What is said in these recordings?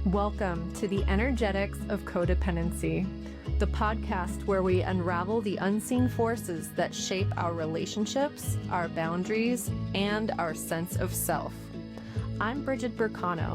Welcome to the Energetics of Codependency, the podcast where we unravel the unseen forces that shape our relationships, our boundaries, and our sense of self. I'm Bridgid Burcano,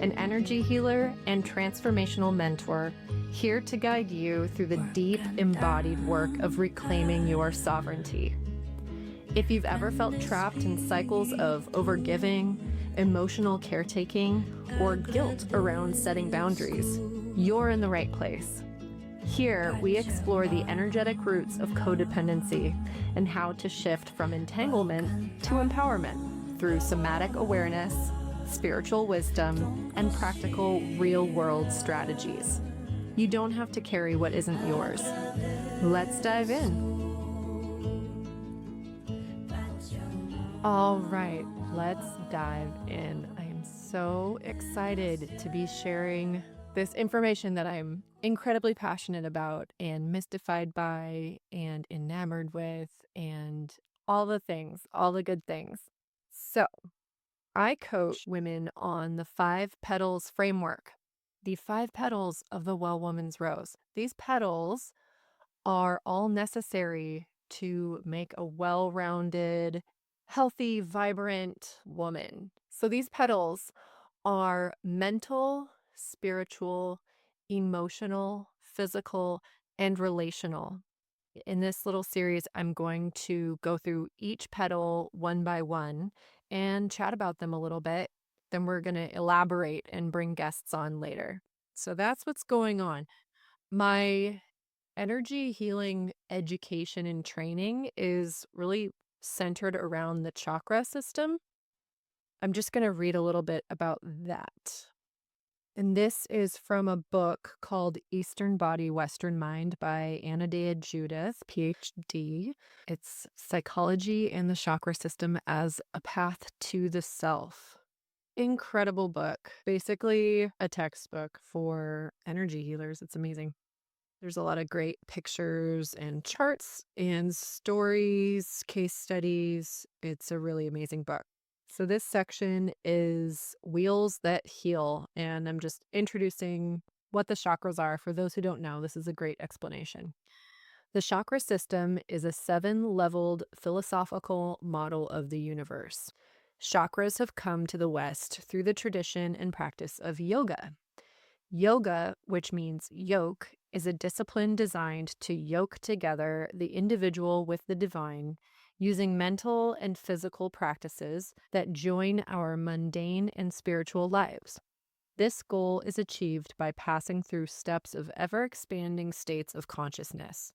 an energy healer and transformational mentor, here to guide you through the deep embodied work of reclaiming your sovereignty. If you've ever felt trapped in cycles of overgiving, emotional caretaking, or guilt around setting boundaries, you're in the right place. Here, we explore the energetic roots of codependency and how to shift from entanglement to empowerment through somatic awareness, spiritual wisdom, and practical real-world strategies. You don't have to carry what isn't yours. Let's dive in. All right, let's dive in. I am so excited to be sharing this information that I'm incredibly passionate about and mystified by and enamored with and all the things, all the good things. So I coach women on the 5 petals framework, the 5 petals of the well woman's rose. These petals are all necessary to make a well-rounded, healthy, vibrant woman. So these petals are mental, spiritual, emotional, physical, and relational. In this little series, I'm going to go through each petal one by one and chat about them a little bit. Then we're going to elaborate and bring guests on later. So that's what's going on. My energy healing education and training is really centered around the chakra system. I'm just going to read a little bit about that. And this is from a book called Eastern Body, Western Mind by Anodea Judith, PhD. It's Psychology and the Chakra System as a Path to the Self. Incredible book. Basically a textbook for energy healers. It's amazing. There's a lot of great pictures and charts and stories, case studies. It's a really amazing book. So this section is Wheels That Heal, and I'm just introducing what the chakras are. For those who don't know, this is a great explanation. The chakra system is a 7-leveled philosophical model of the universe. Chakras have come to the West through the tradition and practice of yoga. Yoga, which means yoke, is a discipline designed to yoke together the individual with the divine, using mental and physical practices that join our mundane and spiritual lives. This goal is achieved by passing through steps of ever-expanding states of consciousness.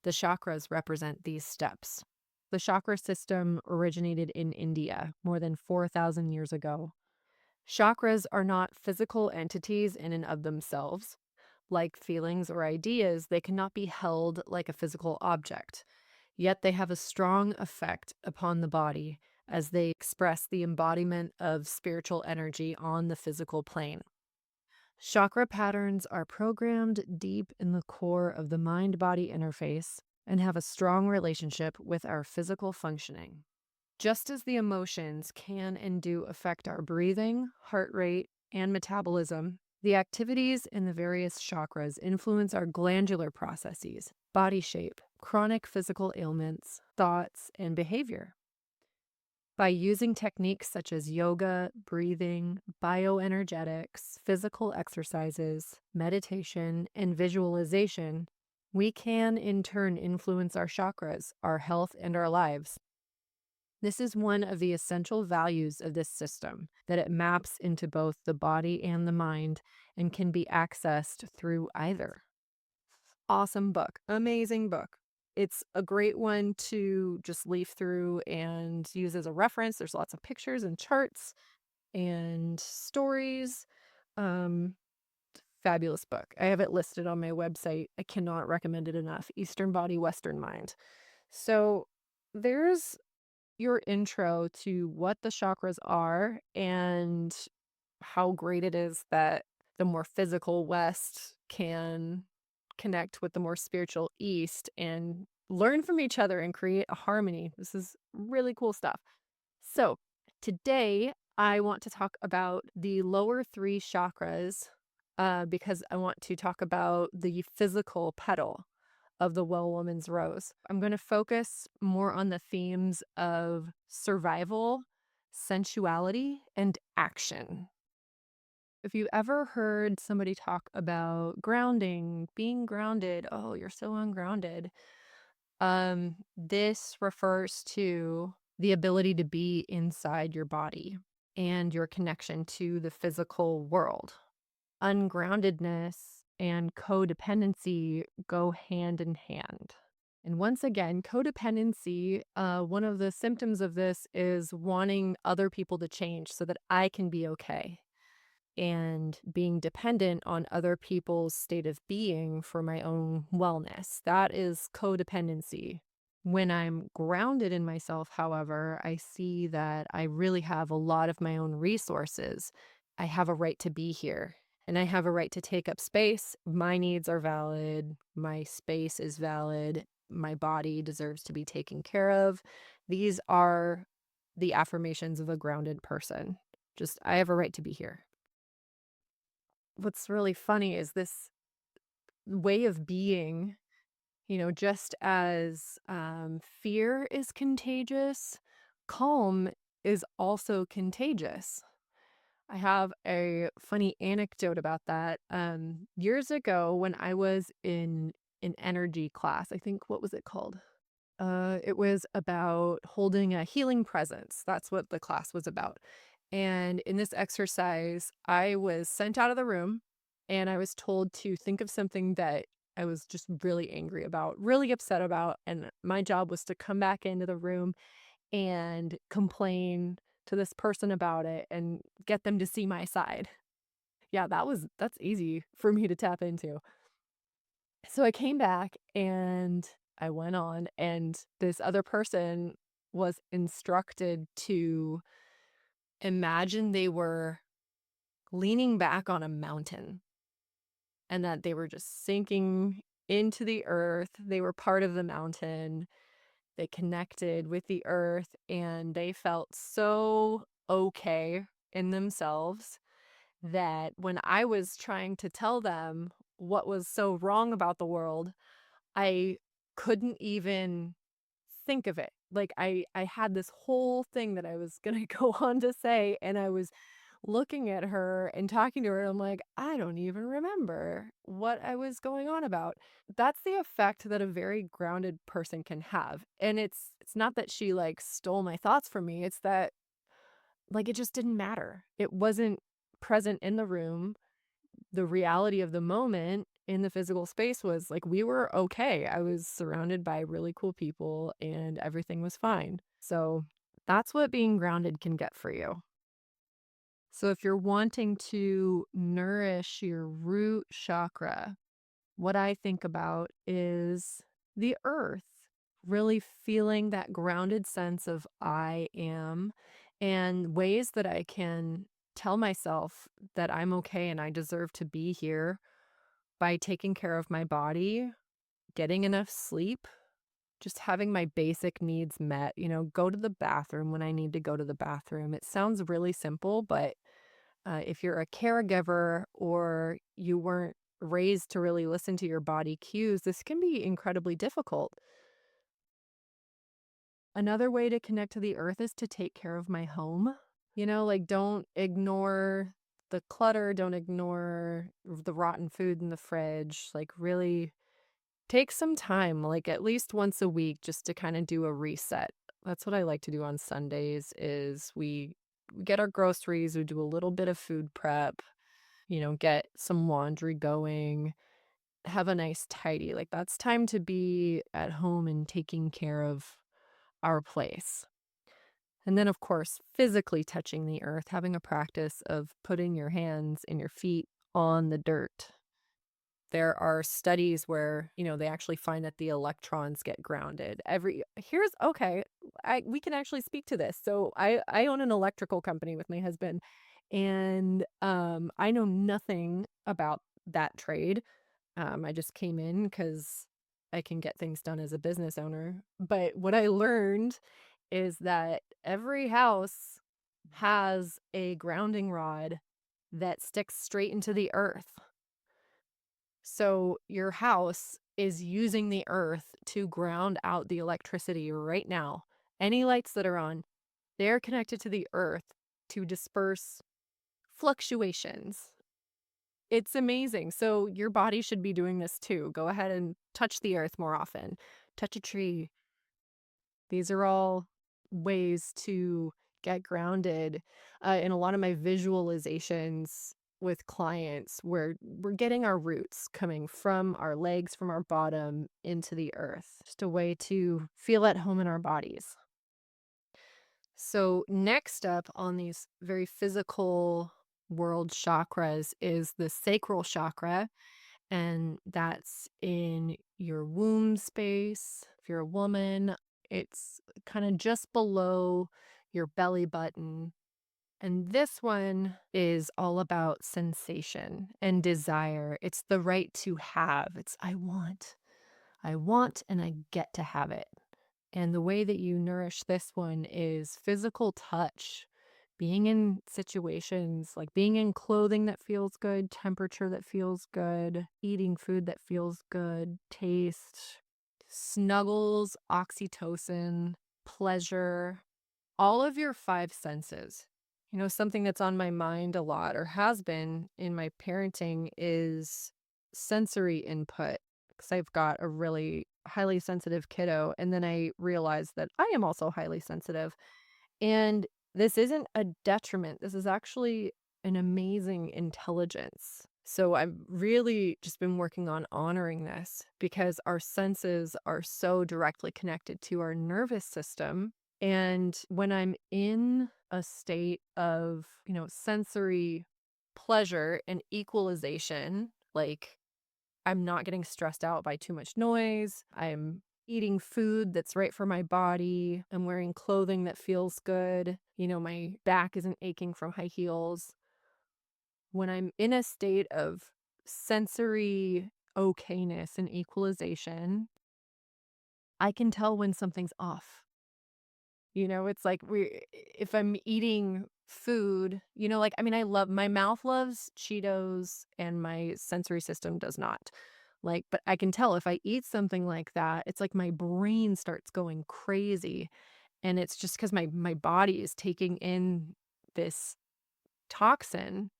The chakras represent these steps. The chakra system originated in India more than 4,000 years ago. Chakras are not physical entities in and of themselves. Like feelings or ideas, they cannot be held like a physical object. Yet they have a strong effect upon the body as they express the embodiment of spiritual energy on the physical plane. Chakra patterns are programmed deep in the core of the mind-body interface and have a strong relationship with our physical functioning. Just as the emotions can and do affect our breathing, heart rate, and metabolism, the activities in the various chakras influence our glandular processes, body shape, chronic physical ailments, thoughts, and behavior. By using techniques such as yoga, breathing, bioenergetics, physical exercises, meditation, and visualization, we can in turn influence our chakras, our health, and our lives. This is one of the essential values of this system, that it maps into both the body and the mind and can be accessed through either. Awesome book. Amazing book. It's a great one to just leaf through and use as a reference. There's lots of pictures and charts and stories. Fabulous book. I have it listed on my website. I cannot recommend it enough. Eastern Body, Western Mind. So there's your intro to what the chakras are and how great it is that the more physical West can connect with the more spiritual East and learn from each other and create a harmony. This is really cool stuff. So today I want to talk about the lower 3 chakras because I want to talk about the physical petal of the well woman's rose. I'm going to focus more on the themes of survival, sensuality, and action. If you ever heard somebody talk about grounding, being grounded, oh, you're so ungrounded. This refers to the ability to be inside your body and your connection to the physical world. Ungroundedness and codependency go hand in hand. And once again, codependency, one of the symptoms of this is wanting other people to change so that I can be okay, and being dependent on other people's state of being for my own wellness. That is codependency. When I'm grounded in myself, however, I see that I really have a lot of my own resources. I have a right to be here and I have a right to take up space. My needs are valid. My space is valid. My body deserves to be taken care of. These are the affirmations of a grounded person. Just, I have a right to be here. What's really funny is this way of being, just as fear is contagious, calm is also contagious. I have a funny anecdote about that. Years ago, when I was in an energy class, I think, what was it called? It was about holding a healing presence. That's what the class was about. And in this exercise, I was sent out of the room and I was told to think of something that I was just really angry about, really upset about. And my job was to come back into the room and complain to this person about it and get them to see my side. Yeah, that's easy for me to tap into. So I came back and I went on, and this other person was instructed to imagine they were leaning back on a mountain and that they were just sinking into the earth. They were part of the mountain. They connected with the earth and they felt so okay in themselves that when I was trying to tell them what was so wrong about the world, I couldn't even think of it. Like I had this whole thing that I was going to go on to say, and I was looking at her and talking to her. I'm like, I don't even remember what I was going on about. That's the effect that a very grounded person can have. And it's not that she like stole my thoughts from me. It's that like it just didn't matter. It wasn't present in the room. The reality of the moment in the physical space was like we were okay. I was surrounded by really cool people and everything was fine. So that's what being grounded can get for you. So if you're wanting to nourish your root chakra, what I think about is the earth, really feeling that grounded sense of I am, and ways that I can tell myself that I'm okay and I deserve to be here by taking care of my body, getting enough sleep, just having my basic needs met, go to the bathroom when I need to go to the bathroom. It sounds really simple, but if you're a caregiver or you weren't raised to really listen to your body cues, this can be incredibly difficult. Another way to connect to the earth is to take care of my home. Like don't ignore the clutter, don't ignore the rotten food in the fridge. Like really take some time, like at least once a week, just to kind of do a reset. That's what I like to do on Sundays is we get our groceries, we do a little bit of food prep, get some laundry going, have a nice tidy. Like that's time to be at home and taking care of our place. And then, of course, physically touching the earth, having a practice of putting your hands and your feet on the dirt. There are studies where, they actually find that the electrons get grounded. We can actually speak to this. So I own an electrical company with my husband, and I know nothing about that trade. I just came in because I can get things done as a business owner. But what I learned is that every house has a grounding rod that sticks straight into the earth. So your house is using the earth to ground out the electricity right now. Any lights that are on, they're connected to the earth to disperse fluctuations. It's amazing. So your body should be doing this too. Go ahead and touch the earth more often. Touch a tree. These are all ways to get grounded. In a lot of my visualizations with clients, where we're getting our roots coming from our legs, from our bottom into the earth. Just a way to feel at home in our bodies. So, next up on these very physical world chakras is the sacral chakra, and that's in your womb space. If you're a woman, it's kind of just below your belly button. And this one is all about sensation and desire. It's the right to have. It's I want, and I get to have it. And the way that you nourish this one is physical touch, being in situations like being in clothing that feels good, temperature that feels good, eating food that feels good, taste, snuggles, oxytocin, pleasure, all of your five senses. Something that's on my mind a lot or has been in my parenting is sensory input, because I've got a really highly sensitive kiddo. And then I realized that I am also highly sensitive. And this isn't a detriment. This is actually an amazing intelligence. So I've really just been working on honoring this, because our senses are so directly connected to our nervous system. And when I'm in a state of, sensory pleasure and equalization, like I'm not getting stressed out by too much noise, I'm eating food that's right for my body, I'm wearing clothing that feels good, my back isn't aching from high heels. When I'm in a state of sensory okayness and equalization, I can tell when something's off. It's like if I'm eating food, I love, my mouth loves Cheetos and my sensory system does not. But I can tell if I eat something like that, it's like my brain starts going crazy. And it's just because my body is taking in this toxin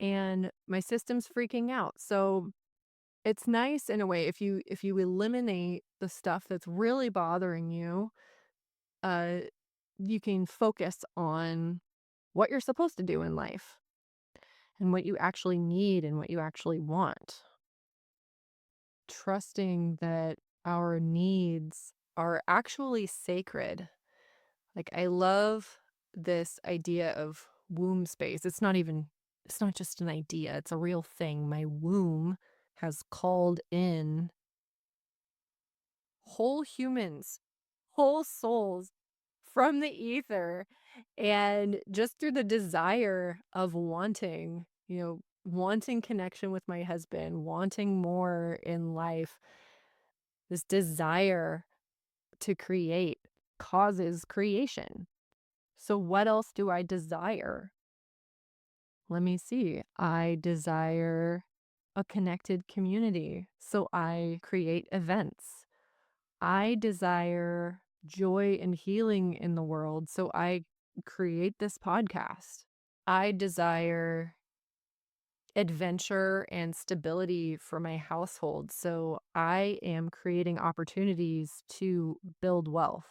and my system's freaking out. So it's nice in a way if you eliminate the stuff that's really bothering you, uh, you can focus on what you're supposed to do in life and what you actually need and what you actually want. Trusting that our needs are actually sacred. I love this idea of womb space. It's not just an idea, it's a real thing. My womb has called in whole humans, whole souls from the ether. And just through the desire of wanting connection with my husband, wanting more in life, this desire to create causes creation. So, what else do I desire? Let me see. I desire a connected community. So, I create events. I desire joy and healing in the world. So, I create this podcast. I desire adventure and stability for my household. So, I am creating opportunities to build wealth.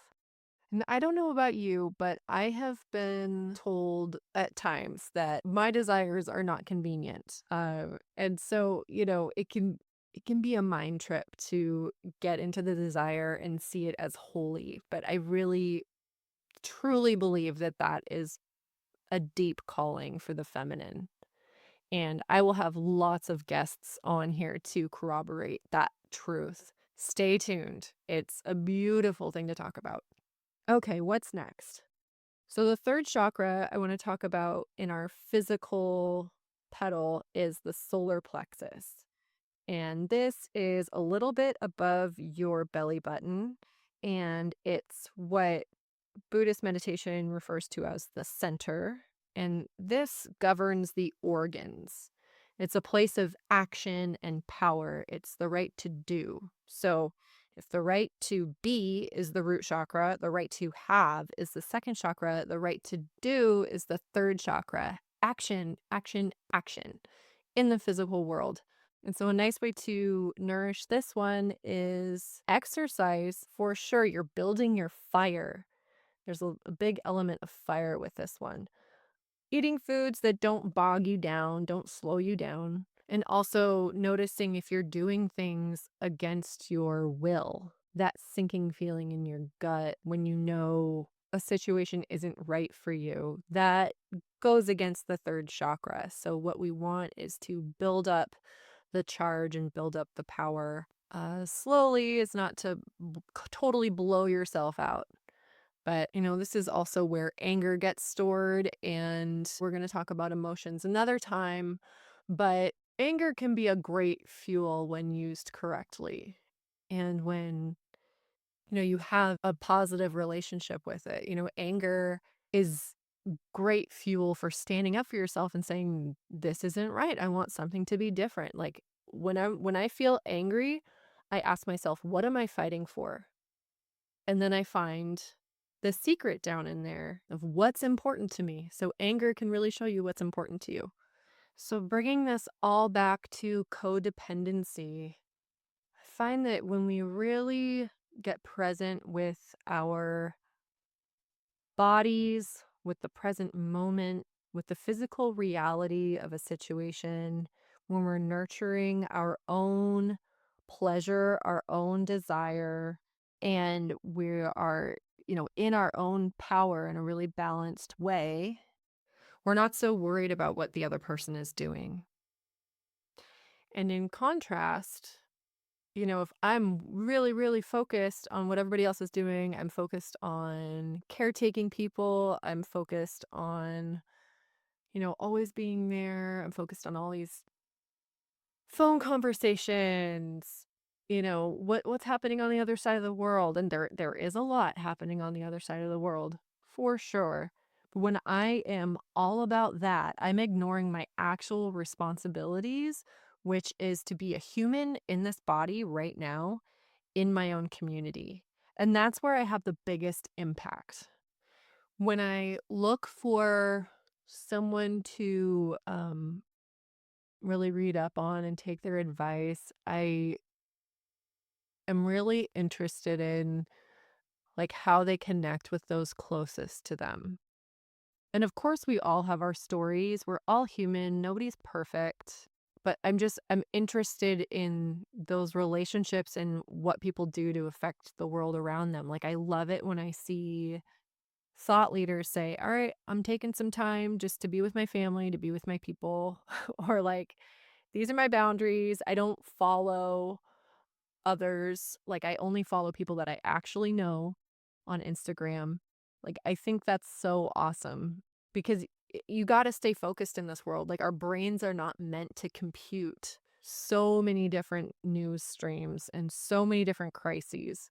And I don't know about you, but I have been told at times that my desires are not convenient. And so, it can be a mind trip to get into the desire and see it as holy. But I really truly believe that that is a deep calling for the feminine. And I will have lots of guests on here to corroborate that truth. Stay tuned. It's a beautiful thing to talk about. Okay, what's next? So the third chakra I want to talk about in our physical petal is the solar plexus. And this is a little bit above your belly button. And it's what Buddhist meditation refers to as the center. and this governs the organs. It's a place of action and power. It's the right to do. So, if the right to be is the root chakra, the right to have is the second chakra, the right to do is the third chakra. Action, action, action in the physical world. And so, a nice way to nourish this one is exercise for sure. You're building your fire. There's a big element of fire with this one. Eating foods that don't bog you down, don't slow you down. And also noticing if you're doing things against your will. That sinking feeling in your gut when you know a situation isn't right for you. That goes against the third chakra. So, what we want is to build up the charge and build up the power slowly. Is not to totally blow yourself out. But, this is also where anger gets stored, and we're going to talk about emotions another time. But anger can be a great fuel when used correctly. And when, you have a positive relationship with it, anger is great fuel for standing up for yourself and saying, this isn't right. I want something to be different. Like when I feel angry, I ask myself, what am I fighting for? And then I find the secret down in there of what's important to me. So anger can really show you what's important to you. So bringing this all back to codependency, I find that when we really get present with our bodies, with the present moment, with the physical reality of a situation, when we're nurturing our own pleasure, our own desire, and we are, in our own power in a really balanced way, we're not so worried about what the other person is doing. And in contrast, if I'm really, really focused on what everybody else is doing, I'm focused on caretaking people, I'm focused on, always being there, I'm focused on all these phone conversations, what's happening on the other side of the world. And there is a lot happening on the other side of the world, for sure. But when I am all about that, I'm ignoring my actual responsibilities, which is to be a human in this body right now in my own community. And that's where I have the biggest impact. When I look for someone to really read up on and take their advice, I am really interested in like how they connect with those closest to them. And of course, we all have our stories. We're all human. Nobody's perfect. But I'm interested in those relationships and what people do to affect the world around them. Like, I love it when I see thought leaders say, all right, I'm taking some time just to be with my family, to be with my people, or like, these are my boundaries. I don't follow others. Like, I only follow people that I actually know on Instagram. Like, I think that's so awesome because you got to stay focused in this world. Like, our brains are not meant to compute so many different news streams and so many different crises.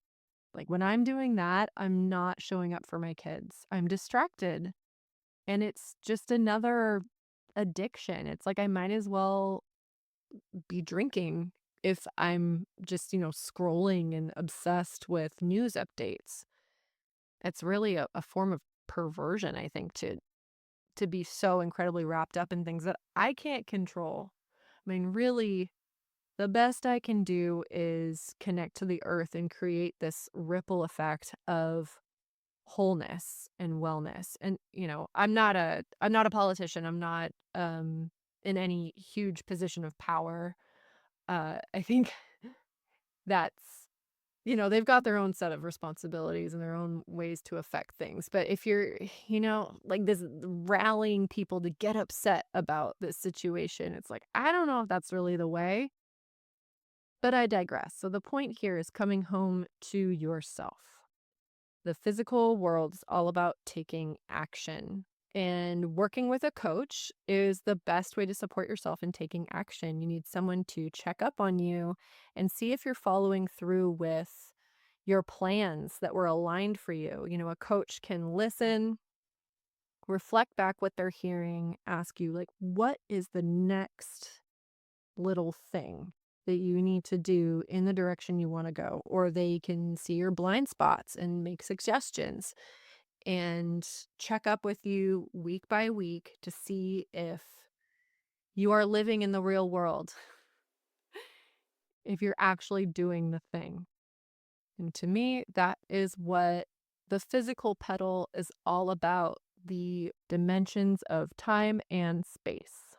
Like, when I'm doing that, I'm not showing up for my kids. I'm distracted. And it's just another addiction. It's like I might as well be drinking if I'm just, scrolling and obsessed with news updates. It's really a form of perversion, I think, to be so incredibly wrapped up in things that I can't control. I mean, really, the best I can do is connect to the earth and create this ripple effect of wholeness and wellness. And, I'm not a politician. I'm not in any huge position of power. I think that's, they've got their own set of responsibilities and their own ways to affect things. But if you're, like this rallying people to get upset about this situation, it's like, I don't know if that's really the way, but I digress. So the point here is coming home to yourself. The physical world's all about taking action. And working with a coach is the best way to support yourself in taking action. You need someone to check up on you and see if you're following through with your plans that were aligned for you. A coach can listen, reflect back what they're hearing, ask you, like, what is the next little thing that you need to do in the direction you want to go? Or they can see your blind spots and make suggestions and check up with you week by week to see if you are living in the real world, if you're actually doing the thing. And to me, that is what the physical petal is all about, the dimensions of time and space.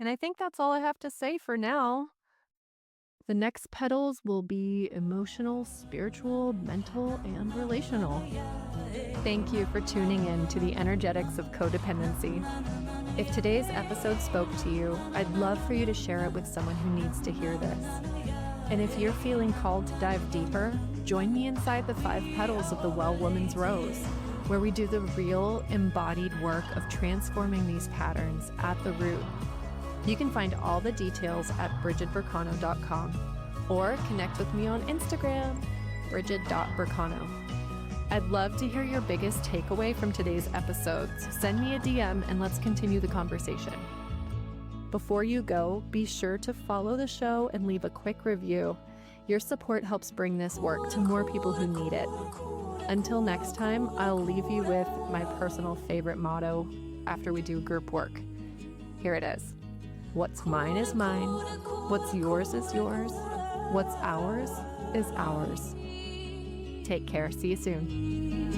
And I think that's all I have to say for now. The next petals will be emotional, spiritual, mental, and relational. Thank you for tuning in to the energetics of codependency. If today's episode spoke to you, I'd love for you to share it with someone who needs to hear this. And if you're feeling called to dive deeper, join me inside the 5 petals of the Well Woman's Rose, where we do the real embodied work of transforming these patterns at the root. You can find all the details at bridgidburcano.com or connect with me on Instagram, bridgid.burcano. I'd love to hear your biggest takeaway from today's episode, so send me a DM and let's continue the conversation. Before you go, be sure to follow the show and leave a quick review. Your support helps bring this work to more people who need it. Until next time, I'll leave you with my personal favorite motto after we do group work. Here it is. What's mine is mine. What's yours is yours. What's ours is ours. Take care. See you soon.